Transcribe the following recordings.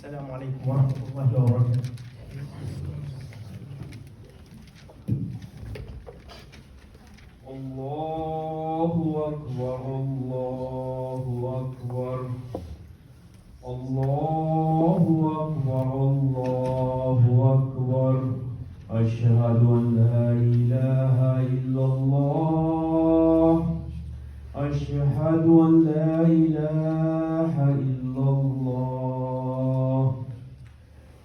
السلام عليكم ورحمة الله وبركاته. الله أكبر الله أكبر الله أكبر الله أكبر أشهد أن لا إله إلا الله أشهد أن لا إله إلا الله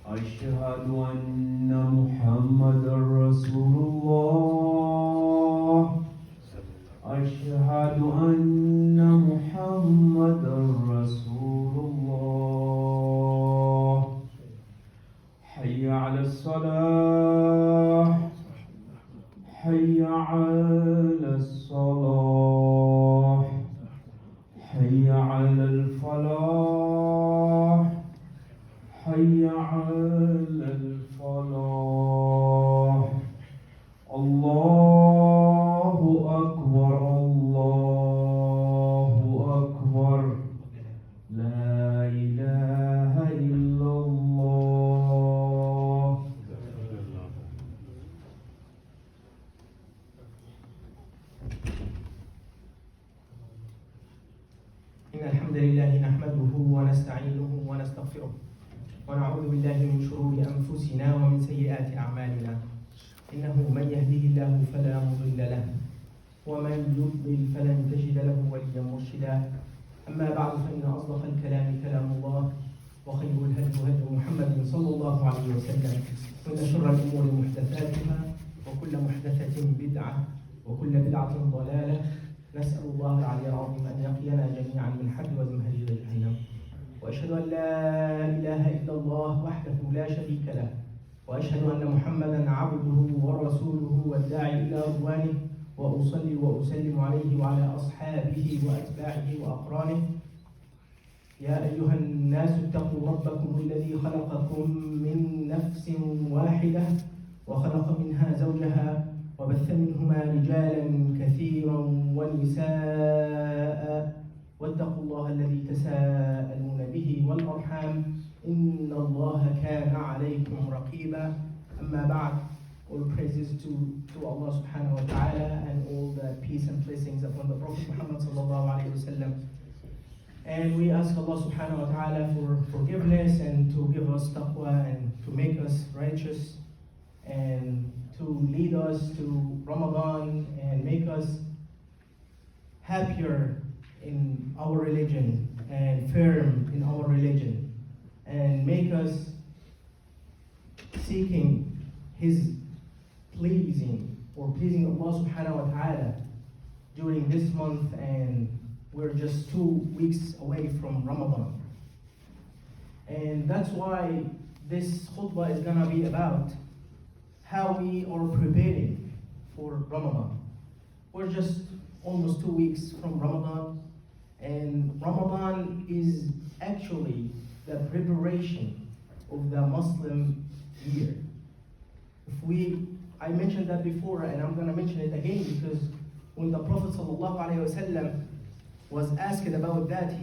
أشهد أن محمدا رسول الله أشهد أن محمدا رسول الله حي على الصلاة حي على الصلاة حي على الفلاح حي على الفلاح الله أكبر الله أكبر لا إله إلا الله. إن الحمد لله نحمده ونستعينه ونستغفره ونعوذ بالله من شرور أنفسنا ومن سيئات أعمالنا. إنه من يهده الله فلا مضل له ومن يضلل فلن تجد له وليا مرشدا. أما بعد فإن أصدق الكلام كلام الله وخير الهدي هدي محمد صلى الله عليه وسلم وإن شر الأمور محدثاتها وكل محدثة بدعة وكل بدعة ضلالة. نسأل الله العلي العظيم أن يقينا جميعا من حد وزمهرير جهنم. وأشهد أن لا إله إلا الله وحده لا شريك له وأشهد أن محمدا عبده ورسوله والداعي إلى رضوانه وأصلي وأسلم عليه وعلى أصحابه وأتباعه وأقرانه. يا أيها الناس اتقوا ربكم الذي خلقكم من نفس واحدة وخلق منها زوجها وبث منهما رجالا كثيرا ونساء واتقوا الله الذي تساءلون به والأرحام إن الله كان عليكم رقيبا. أما بعد, all praises to Allah subhanahu wa ta'ala and all the peace and blessings upon the Prophet Muhammad sallallahu alayhi wa sallam. And we ask Allah subhanahu wa ta'ala for forgiveness and to give us taqwa and to make us righteous and to lead us to Ramadan and make us happier in our religion and firm in our religion and make us seeking His pleasing Allah subhanahu wa ta'ala during this month, and we're just 2 weeks away from Ramadan. And that's why this khutbah is gonna be about how we are preparing for Ramadan. We're just almost 2 weeks from Ramadan, and Ramadan is actually the preparation of the Muslim year. I mentioned that before, and I'm going to mention it again, because when the Prophet ﷺ was asked about that,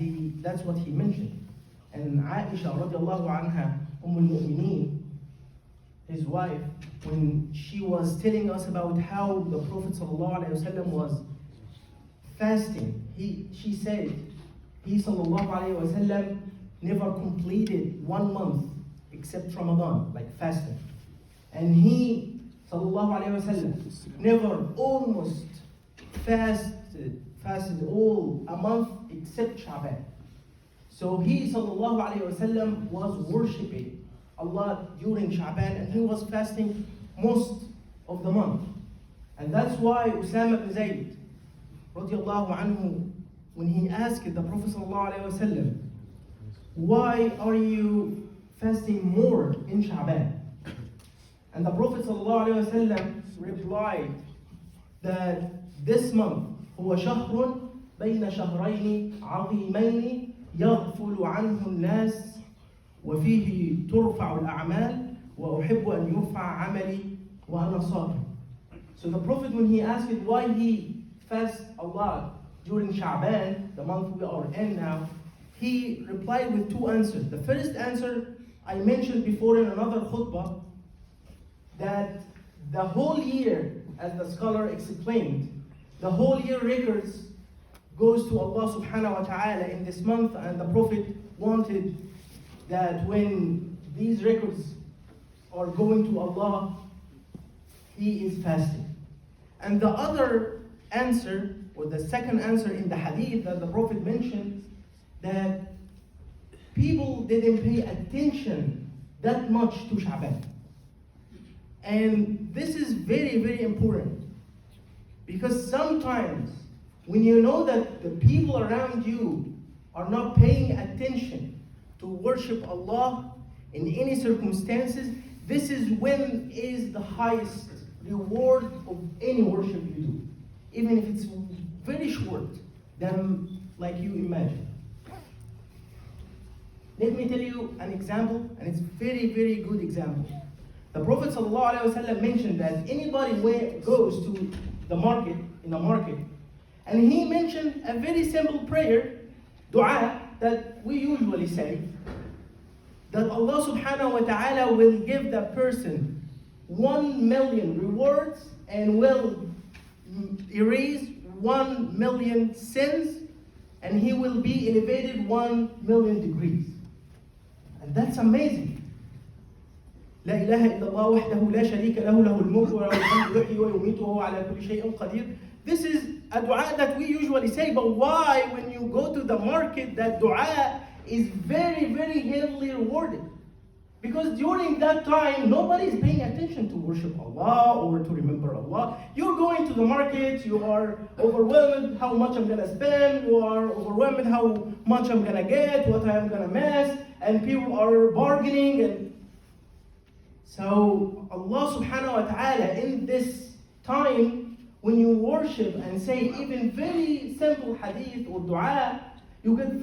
that's what he mentioned. And Aisha radiallahu anha, al-Mu'mineen, his wife, when she was telling us about how the Prophet ﷺ was fasting, she said, he ﷺ never completed 1 month except Ramadan, like fasting. And he ﷺ never almost fasted all a month except Sha'ban. So he ﷺ was worshipping Allah during Sha'ban, and he was fasting most of the month. And that's why Usama bin Zayd radiallahu anhu, when he asked the Prophet ﷺ, why are you fasting more in Sha'ban? And the Prophet ﷺ replied that this month هو شهر بين شهرين عظيمين يغفل عنه الناس وفيه ترفع الأعمال وأحب أن يرفع عملي وأنا صائم. So the Prophet, when he asked why he fasts a lot during Sha'ban, the month we are in now, he replied with 2 answers. The first answer I mentioned before in another khutbah that the whole year, as the scholar explained, the whole year records goes to Allah subhanahu wa ta'ala in this month, and the Prophet wanted that when these records are going to Allah, he is fasting. And the other answer, or the second answer in the hadith that the Prophet mentioned, that people didn't pay attention that much to Sha'ban. And this is very, very important, because sometimes when you know that the people around you are not paying attention to worship Allah in any circumstances, this is when is the highest reward of any worship you do, even if it's very short than like you imagine. Let me tell you an example, and it's very, very good example. The Prophet ﷺ mentioned that anybody goes to the market, in a market, and he mentioned a very simple prayer, dua, that we usually say, that Allah subhanahu wa ta'ala will give the person 1 million rewards and will erase 1 million sins, and he will be elevated 1 million degrees. And that's amazing. لا إله إلا الله وحده لا شريك له له الملك وله الحمد يحيي ويميت وهو على كل شيء قدير. This is a dua that we usually say, but why when you go to the market that dua is very, very heavily rewarded? Because during that time, nobody is paying attention to worship Allah or to remember Allah. You're going to the market, you are overwhelmed how much I'm going to spend, you are overwhelmed how much I'm going to get, what I'm going to miss, and people are bargaining. And so Allah subhanahu wa ta'ala, in this time, when you worship and say even very simple hadith or dua, you get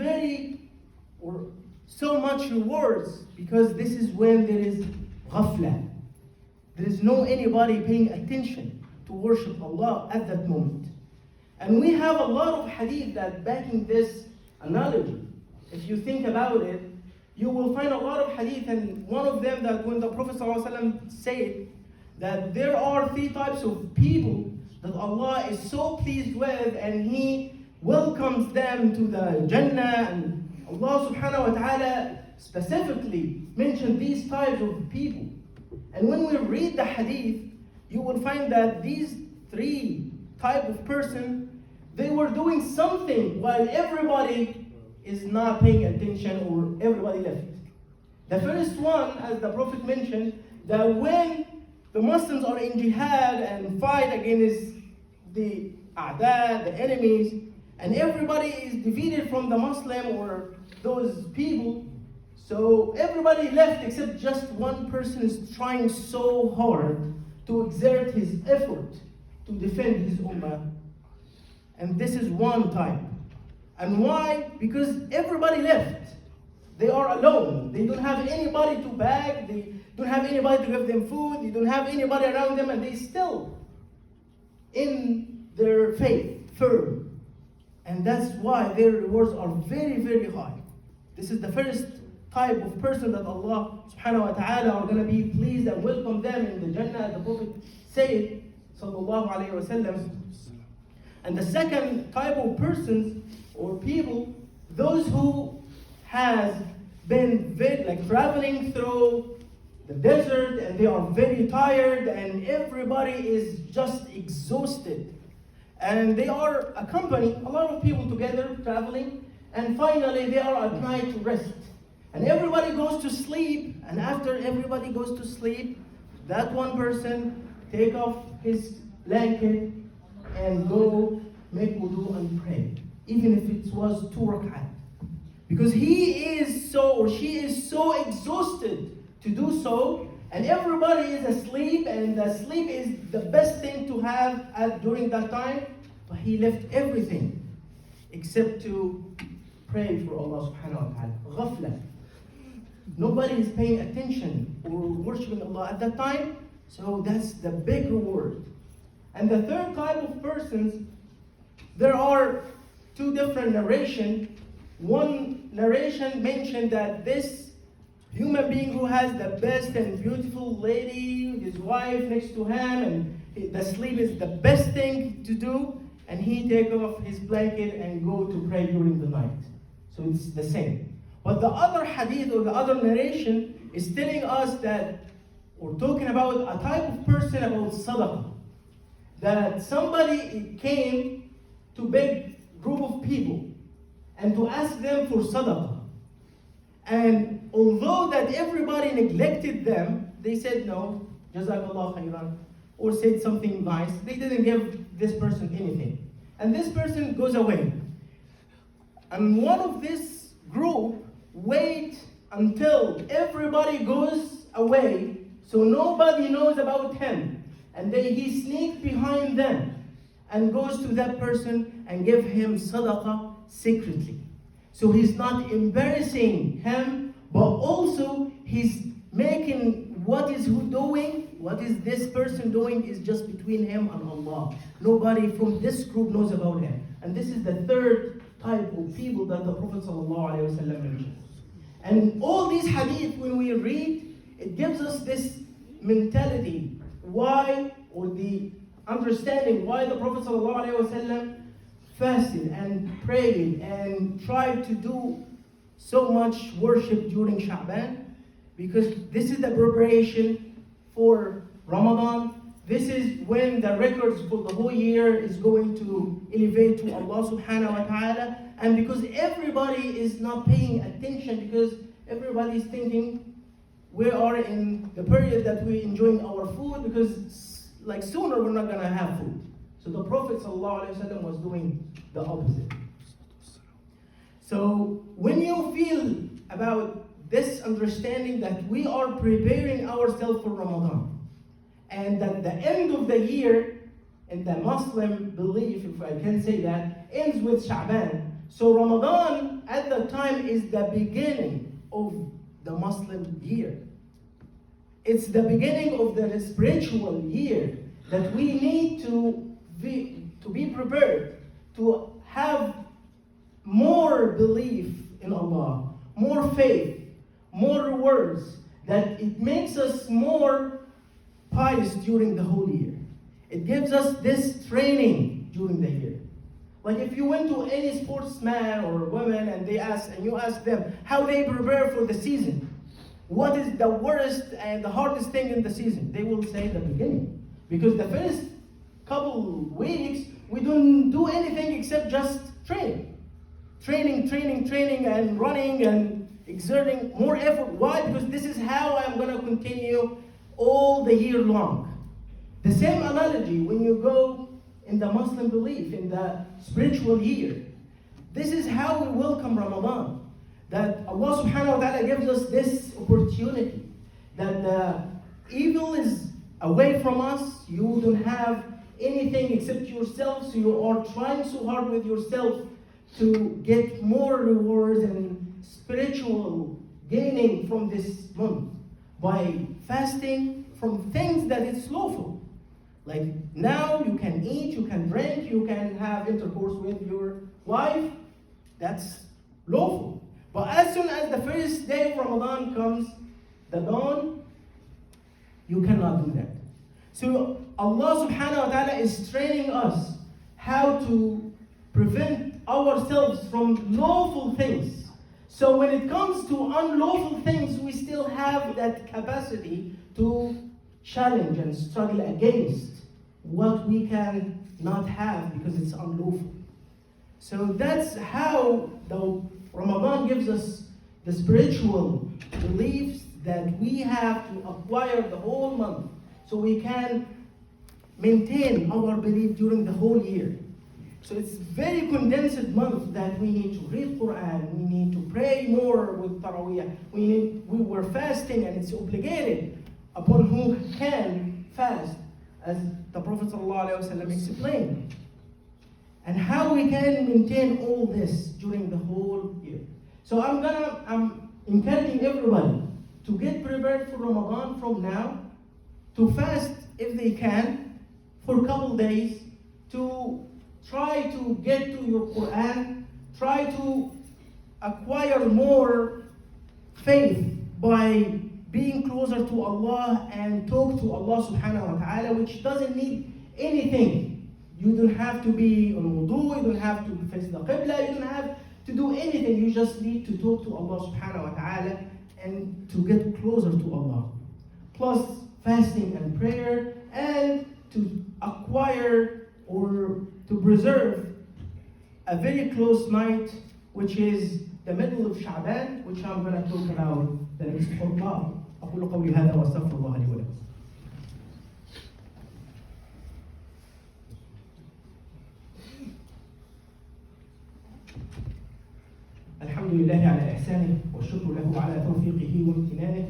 so much rewards, because this is when there is ghafla. There is no anybody paying attention to worship Allah at that moment. And we have a lot of hadith that backing this analogy. If you think about it, you will find a lot of hadith, and one of them that when the Prophet ﷺ said that there are 3 types of people that Allah is so pleased with, and He welcomes them to the Jannah, and Allah subhanahu wa ta'ala specifically mentioned these types of people. And when we read the hadith, you will find that these 3 type of person, they were doing something while everybody is not paying attention, or everybody left. The first one, as the Prophet mentioned, that when the Muslims are in jihad and fight against the a'da, the enemies, and everybody is defeated from the Muslim or those people, so everybody left except just one person is trying so hard to exert his effort to defend his ummah. And this is one type. And why? Because everybody left. They are alone. They don't have anybody to beg. They don't have anybody to give them food. They don't have anybody around them, and they still in their faith firm. And that's why their rewards are very, very high. This is the first type of person that Allah subhanahu wa ta'ala are going to be pleased and welcome them in the Jannah, the Prophet said, sallallahu alayhi wa sallam. And the second type of persons or people, those who has been traveling through the desert, and they are very tired, and everybody is just exhausted. And they are a company, a lot of people together traveling, and finally they are at night to rest. And everybody goes to sleep, and after everybody goes to sleep, that one person take off his blanket and go make wudu and pray, even if it was 2 rak'at. Because he is so, or she is so exhausted to do so, and everybody is asleep, and the sleep is the best thing to have during that time. But he left everything except to pray for Allah subhanahu wa ta'ala. Ghafla. Nobody is paying attention or worshiping Allah at that time, so that's the big reward. And the third type of persons, there are 2 different narrations. One narration mentioned that this human being who has the best and beautiful lady, his wife next to him, and the sleep is the best thing to do, and he take off his blanket and go to pray during the night. So it's the same. But the other hadith or the other narration is telling us that, or talking about a type of person about sadaqah. That somebody came to beg group of people and to ask them for sadaqah. And although that everybody neglected them, they said no, Jazakallah khairan, or said something nice. They didn't give this person anything. And this person goes away. And one of this group wait until everybody goes away so nobody knows about him. And then he sneaks behind them and goes to that person and give him sadaqah secretly. So he's not embarrassing him, but also he's making what is this person doing is just between him and Allah. Nobody from this group knows about him. And this is the third type of people that the Prophet ﷺ mentions. And all these hadith, when we read, it gives us this mentality, why, or the understanding why the Prophet ﷺ fasted and prayed and tried to do so much worship during Sha'ban, because this is the preparation for Ramadan. This is when the records for the whole year is going to elevate to Allah subhanahu wa ta'ala, and because everybody is not paying attention, because everybody is thinking we are in the period that we're enjoying our food, because like sooner we're not gonna have food. So the Prophet ﷺ was doing the opposite. So when you feel about this understanding that we are preparing ourselves for Ramadan, and that the end of the year, in the Muslim belief, if I can say that, ends with Sha'ban. So Ramadan at that time is the beginning of the Muslim year. It's the beginning of the spiritual year that we need to be prepared, to have more belief in Allah, more faith, more rewards, that it makes us more pious during the whole year. It gives us this training during the year. Like if you went to any sportsman or woman and you ask them how they prepare for the season, what is the worst and the hardest thing in the season? They will say the beginning. Because the first couple weeks, we don't do anything except just training. Training, and running and exerting more effort. Why? Because this is how I'm going to continue all the year long. The same analogy when you go in the Muslim belief, in the spiritual year. This is how we welcome Ramadan. That Allah subhanahu wa ta'ala gives us this opportunity. That the evil is away from us. You don't have anything except yourself. So you are trying so hard with yourself to get more rewards and spiritual gaining from this month by fasting from things that it's lawful. Like now you can eat, you can drink, you can have intercourse with your wife. That's lawful. But as soon as the first day of Ramadan comes, the dawn, you cannot do that. So Allah subhanahu wa ta'ala is training us how to prevent ourselves from lawful things. So when it comes to unlawful things, we still have that capacity to challenge and struggle against what we can not have because it's unlawful. So that's how the Ramadan gives us the spiritual beliefs that we have to acquire the whole month so we can maintain our belief during the whole year. So it's very condensed month that we need to read Quran, we need to pray more with Taraweeh, we were fasting, and it's obligated upon who can fast, as the Prophet ﷺ explained. And how we can maintain all this during the whole year. So I'm encouraging everybody to get prepared for Ramadan from now, to fast if they can for a couple days, to try to get to your Quran, try to acquire more faith by being closer to Allah and talk to Allah subhanahu wa ta'ala, which doesn't need anything. You don't have to be on wudu, you don't have to face the qibla, you don't have to do anything. You just need to talk to Allah subhanahu wa ta'ala and to get closer to Allah. Plus fasting and prayer, and to acquire or to preserve a very close night, which is the middle of Sha'ban, which I'm going to talk about the next khutbah. أقول قولي هذا وأستغفر الله لي ولكم. الحمد لله على إحسانه والشكر له على توفيقه وامتنانه،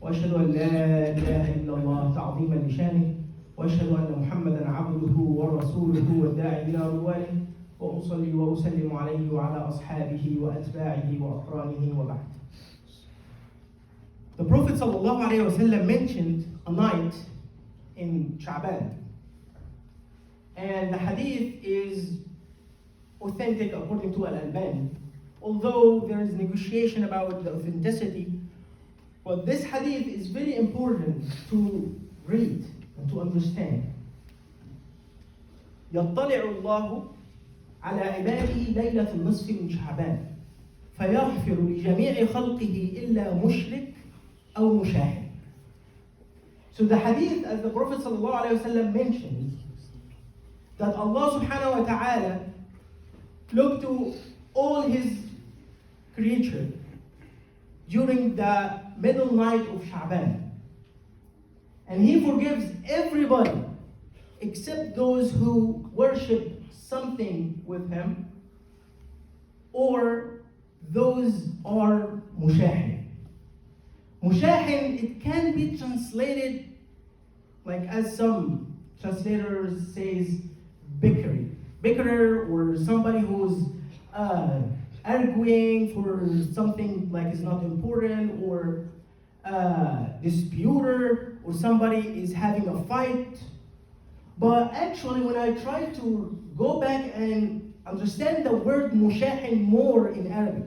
وأشهد أن لا إله إلا الله تعظيما لشانه، وأشهد أن محمدا عبده ورسوله والداعي إلى رضوانه، وأصلي وأسلم عليه وعلى أصحابه وأتباعه وأقرانه وبعد. The Prophet ﷺ mentioned a night in Sha'ban, and the hadith is authentic according to Al-Albani, although there is negotiation about the authenticity. But this hadith is very important to read and to understand. يطلع الله على عباده ليلة النصف من شعبان فيغفر لجميع خلقه إلا مشرك أو مشاهد. So the hadith, as the Prophet ﷺ mentioned, that Allah subhanahu wa ta'ala looked to all his creatures during the middle night of Sha'ban, and he forgives everybody except those who worship something with him, or those are mushahin. Mushahin, it can be translated like, as some translators says, bickerer, or somebody who's arguing for something like is not important, or disputer, or somebody is having a fight. But actually, when I try to go back and understand the word mushahin more in Arabic,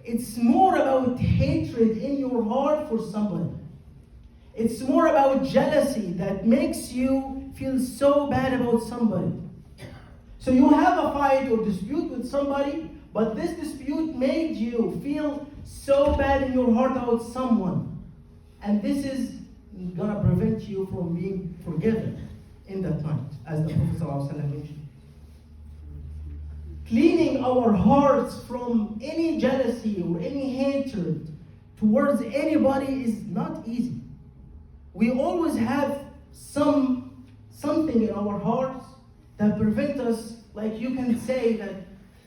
it's more about hatred in your heart for somebody. It's more about jealousy that makes you feel so bad about somebody. So you have a fight or dispute with somebody, but this dispute made you feel so bad in your heart about someone. And this is gonna prevent you from being forgiven in that night, as the Prophet ﷺ mentioned. Cleaning our hearts from any jealousy or any hatred towards anybody is not easy. We always have something in our hearts that prevent us, like you can say that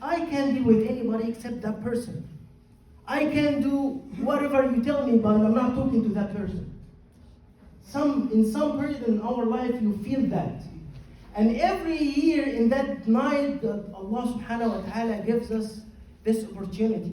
I can't be with anybody except that person. I can do whatever you tell me, but I'm not talking to that person. In some period in our life, you feel that. And every year in that night, that Allah subhanahu wa ta'ala gives us this opportunity